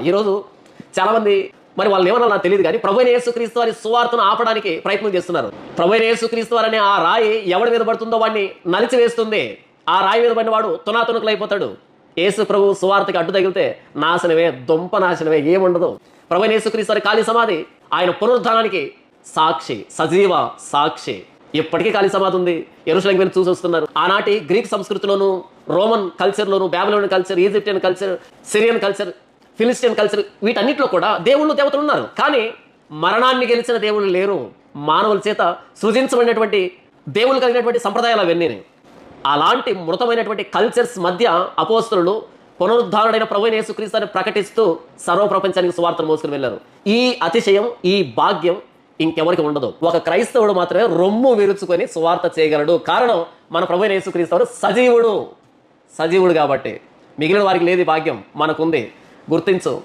ఈరోజు చాలామంది మరి వాళ్ళు ఏమన్నా నాకు తెలియదు కానీ ప్రభువైన యేసుక్రీస్తు వారి సువార్తను ఆపడానికి ప్రయత్నం చేస్తున్నారు. ప్రభువైన యేసుక్రీస్తు వారు అనే ఆ రాయి ఎవడి మీద పడుతుందో వాడిని నలిచివేస్తుంది. ఆ రాయి మీద పడిన వాడు తునాతునకలు అయిపోతాడు. యేసు ప్రభు సువార్తకి అడ్డు తగిలితే నాశనమే, దుంప నాశనమే, ఏముండదు. ప్రభువైన యేసుక్రీస్తు వారి ఖాళీ సమాధి ఆయన పునరుద్ధానానికి సాక్షి, సజీవ సాక్షి. ఇప్పటికీ ఖాళీ సమాధి ఉంది. యెరూషలేముకి వెళ్ళి చూసి వస్తున్నారు. ఆనాటి గ్రీక్ సంస్కృతిలోను, రోమన్ కల్చర్లోను, Babylonian culture, Egyptian culture, Syrian culture, Philistine culture, వీటన్నిటిలో కూడా దేవుళ్ళు దేవతలు ఉన్నారు. కానీ మరణాన్ని గెలిచిన దేవుళ్ళు లేరు. మానవుల చేత సృజించబడినటువంటి దేవుళ్ళు కలిగినటువంటి సంప్రదాయాలు అవన్నీ. అలాంటి మృతమైనటువంటి కల్చర్స్ మధ్య అపోస్తలులు పునరుద్ధారుడైన ప్రభువైన యేసుక్రీస్తుని ప్రకటిస్తూ సర్వ ప్రపంచానికి సువార్తను మోసుకుని వెళ్ళారు. ఈ అతిశయం, ఈ భాగ్యం ఇంకెవరికి ఉండదు. ఒక క్రైస్తవుడు మాత్రమే రొమ్ము విరుచుకొని సువార్త చేయగలడు. కారణం మన ప్రభువైన యేసుక్రీస్తు సజీవుడు కాబట్టి. మిగిలిన వారికి లేదు భాగ్యం, మనకుంది. గుర్తించు.